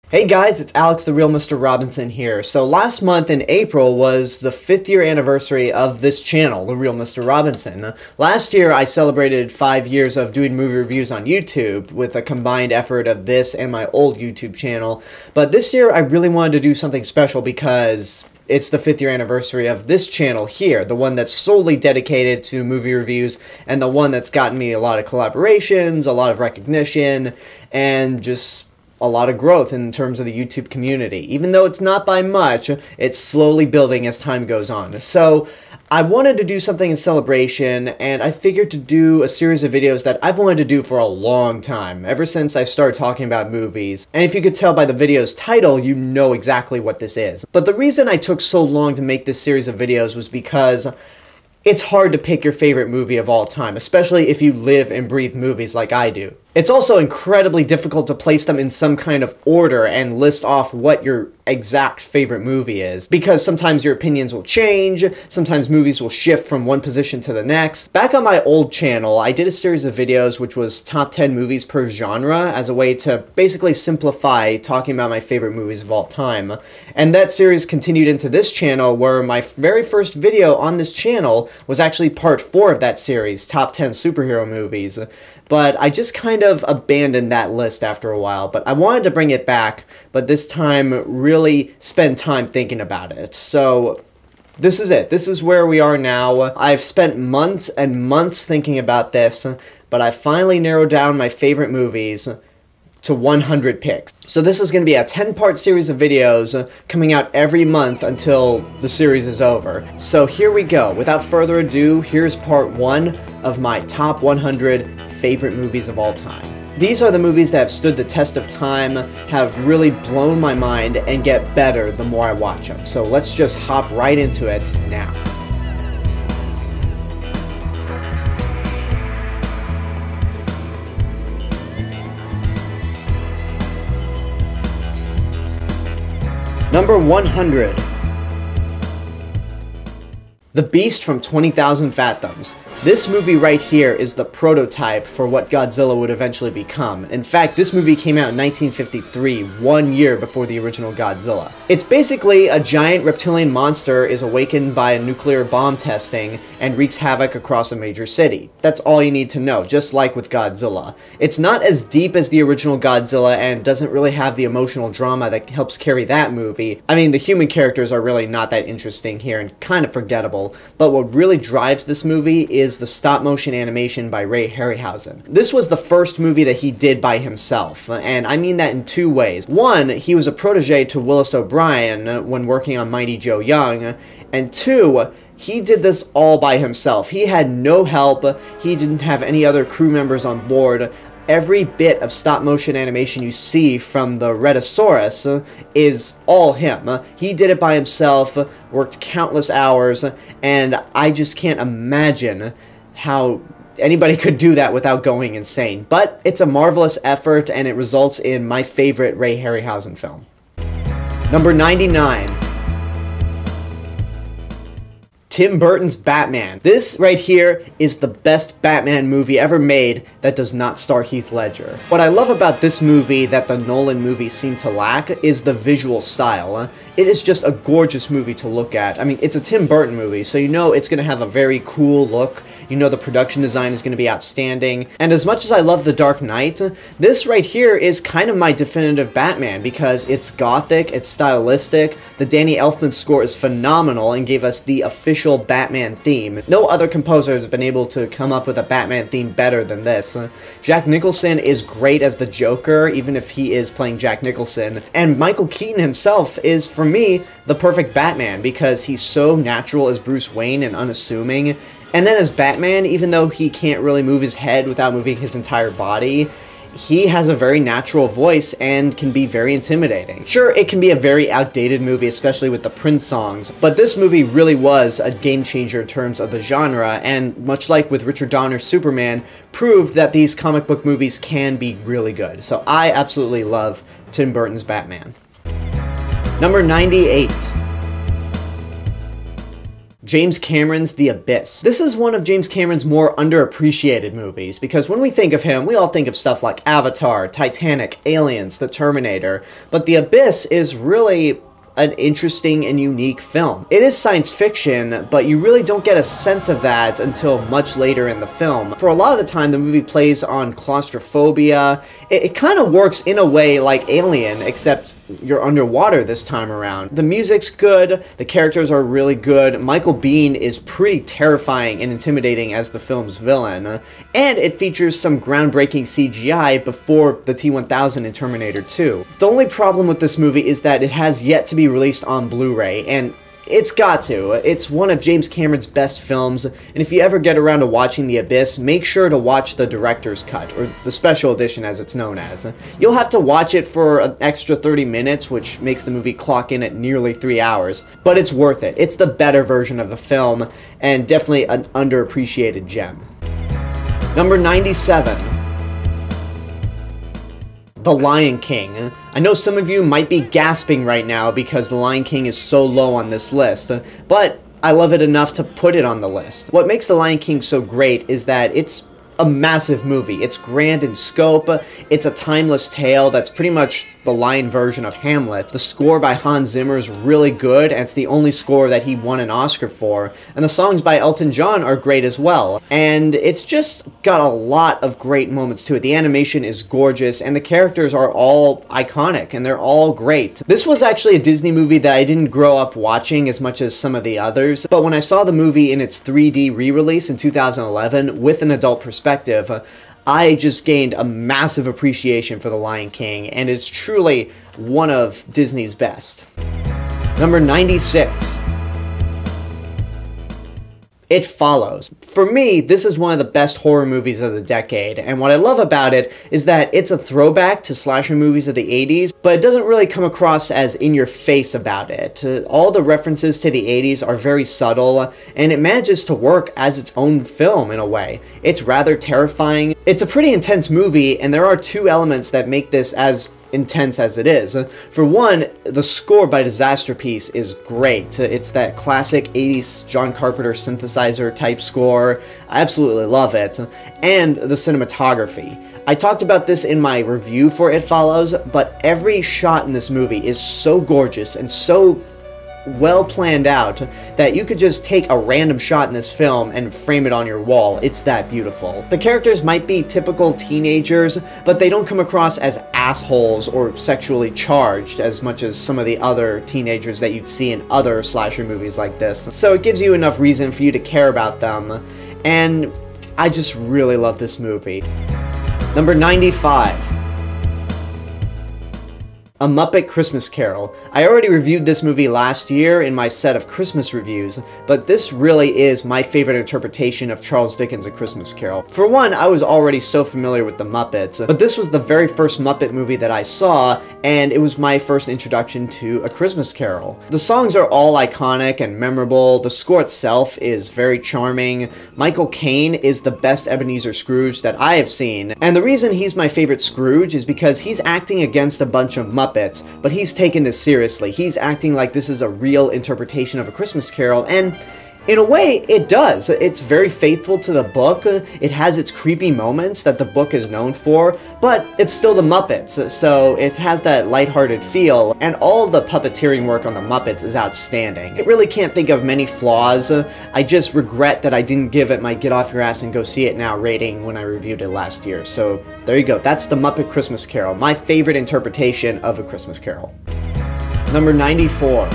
Hey guys, it's Alex the Real Mr. Robinson here. So last month in April was the 5th year anniversary of this channel, The Real Mr. Robinson. Last year I celebrated 5 years of doing movie reviews on YouTube with a combined effort of this and my old YouTube channel. But this year I really wanted to do something special because it's the 5th year anniversary of this channel here, the one that's solely dedicated to movie reviews and the one that's gotten me a lot of collaborations, a lot of recognition, and just a lot of growth in terms of the YouTube community. Even though it's not by much, it's slowly building as time goes on. So I wanted to do something in celebration, and I figured to do a series of videos that I've wanted to do for a long time, ever since I started talking about movies. And if you could tell by the video's title, you know exactly what this is. But the reason I took so long to make this series of videos was because it's hard to pick your favorite movie of all time, especially if you live and breathe movies like I do. It's also incredibly difficult to place them in some kind of order and list off what your exact favorite movie is, because sometimes your opinions will change, sometimes movies will shift from one position to the next. Back on my old channel, I did a series of videos which was top 10 movies per genre as a way to basically simplify talking about my favorite movies of all time. And that series continued into this channel, where my very first video on this channel was actually part 4 of that series, top 10 superhero movies. But I just kind of abandoned that list after a while. But I wanted to bring it back, but this time really spend time thinking about it. So this is it. This is where we are now. I've spent months and months thinking about this, but I finally narrowed down my favorite movies to 100 picks. So this is going to be a 10-part series of videos coming out every month until the series is over. So here we go. Without further ado, here's part 1 of my top 100 favorite movies of all time. These are the movies that have stood the test of time, have really blown my mind, and get better the more I watch them. So let's just hop right into it now. Number 100. The Beast from 20,000 Fathoms. This movie right here is the prototype for what Godzilla would eventually become. In fact, this movie came out in 1953, 1 year before the original Godzilla. It's basically a giant reptilian monster is awakened by a nuclear bomb testing and wreaks havoc across a major city. That's all you need to know, just like with Godzilla. It's not as deep as the original Godzilla and doesn't really have the emotional drama that helps carry that movie. I mean, the human characters are really not that interesting here and kind of forgettable, but what really drives this movie is the stop-motion animation by Ray Harryhausen. This was the first movie that he did by himself, and I mean that in 2 ways. One, he was a protege to Willis O'Brien when working on Mighty Joe Young, and 2, he did this all by himself. He had no help, he didn't have any other crew members on board. Every bit of stop-motion animation you see from the Rhedosaurus is all him. He did it by himself, worked countless hours, and I just can't imagine how anybody could do that without going insane. But it's a marvelous effort, and it results in my favorite Ray Harryhausen film. Number 99. Tim Burton's Batman. This right here is the best Batman movie ever made that does not star Heath Ledger. What I love about this movie that the Nolan movies seem to lack is the visual style. It is just a gorgeous movie to look at. I mean, it's a Tim Burton movie, so you know it's going to have a very cool look. You know the production design is going to be outstanding. And as much as I love The Dark Knight, this right here is kind of my definitive Batman because it's gothic, it's stylistic, the Danny Elfman score is phenomenal and gave us the official Batman theme. No other composer has been able to come up with a Batman theme better than this. Jack Nicholson is great as the Joker, even if he is playing Jack Nicholson. And Michael Keaton himself is, for me, the perfect Batman because he's so natural as Bruce Wayne and unassuming. And then as Batman, even though he can't really move his head without moving his entire body, he has a very natural voice and can be very intimidating. Sure, it can be a very outdated movie, especially with the Prince songs, but this movie really was a game changer in terms of the genre, and much like with Richard Donner's Superman, proved that these comic book movies can be really good. So I absolutely love Tim Burton's Batman. Number 98. James Cameron's The Abyss. This is one of James Cameron's more underappreciated movies, because when we think of him, we all think of stuff like Avatar, Titanic, Aliens, The Terminator, but The Abyss is really an interesting and unique film. It is science fiction, but you really don't get a sense of that until much later in the film. For a lot of the time, the movie plays on claustrophobia. It kind of works in a way like Alien, except you're underwater this time around. The music's good, the characters are really good, Michael Biehn is pretty terrifying and intimidating as the film's villain, and it features some groundbreaking CGI before the T-1000 in Terminator 2. The only problem with this movie is that it has yet to be released on Blu-ray, and it's got to. It's one of James Cameron's best films, and if you ever get around to watching The Abyss, make sure to watch the director's cut, or the special edition as it's known as. You'll have to watch it for an extra 30 minutes, which makes the movie clock in at nearly 3 hours, but it's worth it. It's the better version of the film, and definitely an underappreciated gem. Number 97. The Lion King. I know some of you might be gasping right now because The Lion King is so low on this list, but I love it enough to put it on the list. What makes The Lion King so great is that it's a massive movie. It's grand in scope, it's a timeless tale that's pretty much the lion version of Hamlet. The score by Hans Zimmer is really good, and it's the only score that he won an Oscar for, and the songs by Elton John are great as well, and it's just got a lot of great moments to it. The animation is gorgeous, and the characters are all iconic, and they're all great. This was actually a Disney movie that I didn't grow up watching as much as some of the others, but when I saw the movie in its 3D re-release in 2011 with an adult perspective, I just gained a massive appreciation for The Lion King, and it's truly one of Disney's best. Number 96. It Follows. For me, this is one of the best horror movies of the decade, and what I love about it is that it's a throwback to slasher movies of the 80s, but it doesn't really come across as in-your-face about it. All the references to the 80s are very subtle, and it manages to work as its own film in a way. It's rather terrifying. It's a pretty intense movie, and there are two elements that make this as intense as it is. For one, the score by Disasterpiece is great. It's that classic 80s John Carpenter synthesizer type score. I absolutely love it. And the cinematography. I talked about this in my review for It Follows, but every shot in this movie is so gorgeous and so well planned out that you could just take a random shot in this film and frame it on your wall. It's that beautiful. The characters might be typical teenagers, but they don't come across as assholes or sexually charged as much as some of the other teenagers that you'd see in other slasher movies like this. So it gives you enough reason for you to care about them, and I just really love this movie. Number 95. A Muppet Christmas Carol. I already reviewed this movie last year in my set of Christmas reviews, but this really is my favorite interpretation of Charles Dickens' A Christmas Carol. For one, I was already so familiar with the Muppets, but this was the very first Muppet movie that I saw, and it was my first introduction to A Christmas Carol. The songs are all iconic and memorable, the score itself is very charming, Michael Caine is the best Ebenezer Scrooge that I have seen, and the reason he's my favorite Scrooge is because he's acting against a bunch of Muppets, but he's taken this seriously. He's acting like this is a real interpretation of A Christmas Carol, and in a way, it does. It's very faithful to the book. It has its creepy moments that the book is known for, but it's still the Muppets, so it has that lighthearted feel, and all the puppeteering work on the Muppets is outstanding. I really can't think of many flaws. I just regret that I didn't give it my get off your ass and go see it now rating when I reviewed it last year. So there you go. That's the Muppet Christmas Carol, my favorite interpretation of A Christmas Carol. Number 94.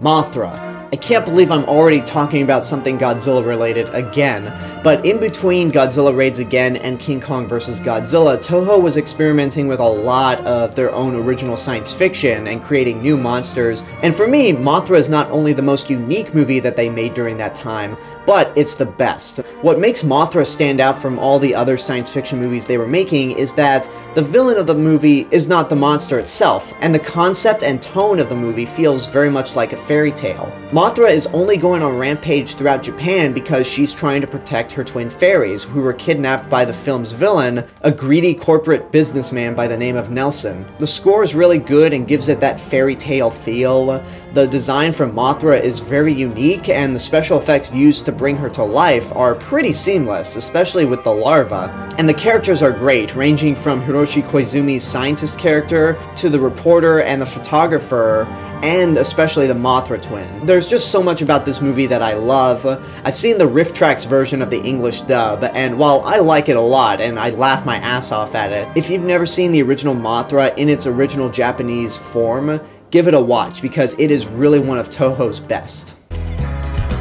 Mothra. I can't believe I'm already talking about something Godzilla related again, but in between Godzilla Raids Again and King Kong vs. Godzilla, Toho was experimenting with a lot of their own original science fiction and creating new monsters, and for me, Mothra is not only the most unique movie that they made during that time, but it's the best. What makes Mothra stand out from all the other science fiction movies they were making is that the villain of the movie is not the monster itself, and the concept and tone of the movie feels very much like a fairy tale. Mothra is only going on a rampage throughout Japan because she's trying to protect her twin fairies, who were kidnapped by the film's villain, a greedy corporate businessman by the name of Nelson. The score is really good and gives it that fairy tale feel. The design for Mothra is very unique, and the special effects used to bring her to life are pretty seamless, especially with the larva. And the characters are great, ranging from Hiroshi Koizumi's scientist character to the reporter and the photographer, and especially the Mothra twins. There's just so much about this movie that I love. I've seen the Riff Tracks version of the English dub, and while I like it a lot and I laugh my ass off at it, if you've never seen the original Mothra in its original Japanese form, give it a watch because it is really one of Toho's best.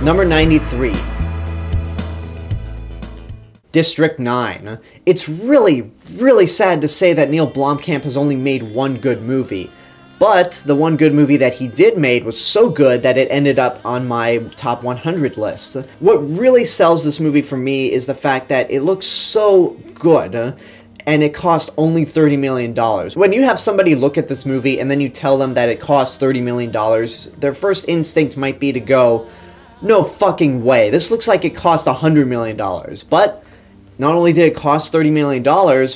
Number 93. District 9. It's really sad to say that Neil Blomkamp has only made one good movie. But the one good movie that he did make was so good that it ended up on my top 100 list. What really sells this movie for me is the fact that it looks so good, and it cost only $30 million. When you have somebody look at this movie and then you tell them that it cost $30 million, their first instinct might be to go, no fucking way, this looks like it cost $100 million. But not only did it cost $30 million,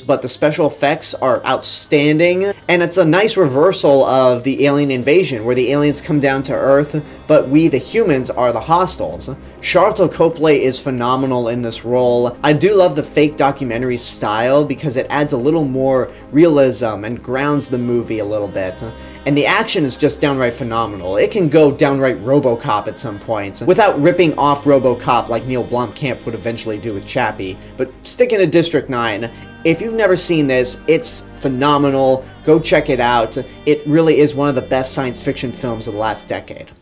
but the special effects are outstanding, and it's a nice reversal of the alien invasion, where the aliens come down to Earth, but we, the humans, are the hostiles. Sharlto Copley is phenomenal in this role. I do love the fake documentary style because it adds a little more realism and grounds the movie a little bit. And the action is just downright phenomenal. It can go downright RoboCop at some points, without ripping off RoboCop like Neil Blomkamp would eventually do with Chappie. But sticking to District 9, if you've never seen this, it's phenomenal. Go check it out. It really is one of the best science fiction films of the last decade.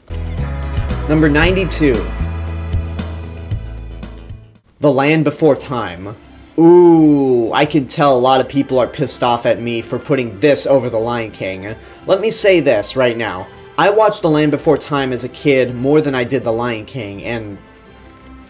Number 92. The Land Before Time. Ooh, I can tell a lot of people are pissed off at me for putting this over The Lion King. Let me say this right now. I watched The Land Before Time as a kid more than I did The Lion King, and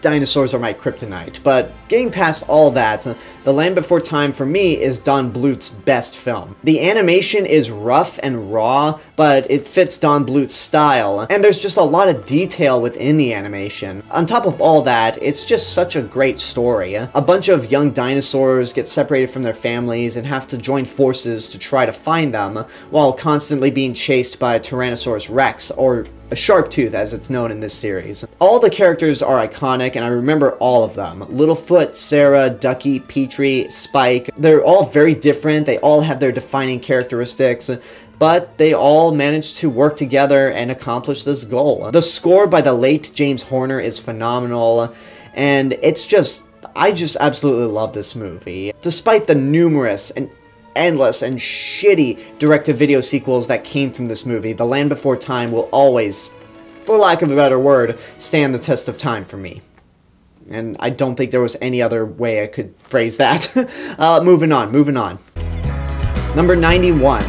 dinosaurs are my kryptonite. But getting past all that, The Land Before Time for me is Don Bluth's best film. The animation is rough and raw, but it fits Don Bluth's style, and there's just a lot of detail within the animation. On top of all that, it's just such a great story. A bunch of young dinosaurs get separated from their families and have to join forces to try to find them, while constantly being chased by a Tyrannosaurus Rex, or a Sharptooth as it's known in this series. All the characters are iconic, and I remember all of them. Littlefoot, Sarah, Ducky, Petrie, Spike. They're all very different, they all have their defining characteristics, but they all managed to work together and accomplish this goal. The score by the late James Horner is phenomenal, and I just absolutely love this movie. Despite the numerous and endless and shitty direct-to-video sequels that came from this movie, The Land Before Time will always, for lack of a better word, stand the test of time for me. And I don't think there was any other way I could phrase that. Moving on. Number 91.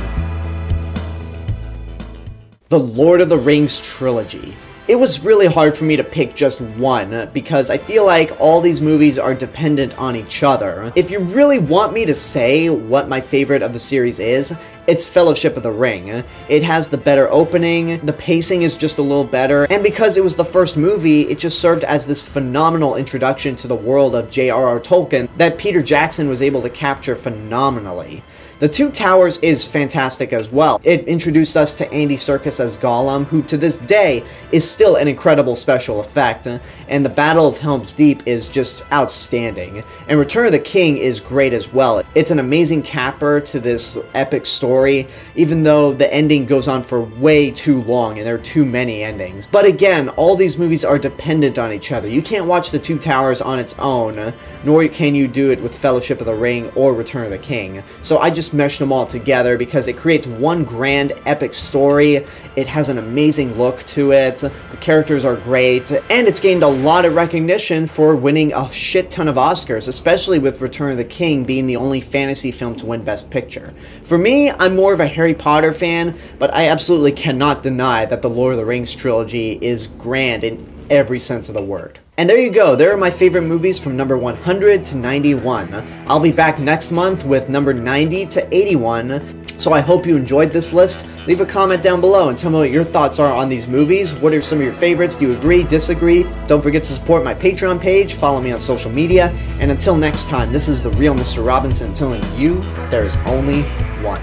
The Lord of the Rings trilogy. It was really hard for me to pick just one, because I feel like all these movies are dependent on each other. If you really want me to say what my favorite of the series is, it's Fellowship of the Ring. It has the better opening, the pacing is just a little better, and because it was the first movie, it just served as this phenomenal introduction to the world of J.R.R. Tolkien that Peter Jackson was able to capture phenomenally. The Two Towers is fantastic as well. It introduced us to Andy Serkis as Gollum, who to this day is still an incredible special effect, and the Battle of Helm's Deep is just outstanding. And Return of the King is great as well. It's an amazing capper to this epic story, even though the ending goes on for way too long and there are too many endings. But again, all these movies are dependent on each other. You can't watch The Two Towers on its own, nor can you do it with Fellowship of the Ring or Return of the King. So I just meshed them all together because it creates one grand epic story. It has an amazing look to it, the characters are great, and it's gained a lot of recognition for winning a shit ton of Oscars, especially with Return of the King being the only fantasy film to win Best Picture. For me, I'm more of a Harry Potter fan, but I absolutely cannot deny that the Lord of the Rings trilogy is grand in every sense of the word. And there you go, there are my favorite movies from number 100 to 91. I'll be back next month with number 90 to 81, so I hope you enjoyed this list. Leave a comment down below and tell me what your thoughts are on these movies. What are some of your favorites? Do you agree, disagree? Don't forget to support my Patreon page, follow me on social media, and until next time, this is the Real Mr. Robinson telling you there is only one.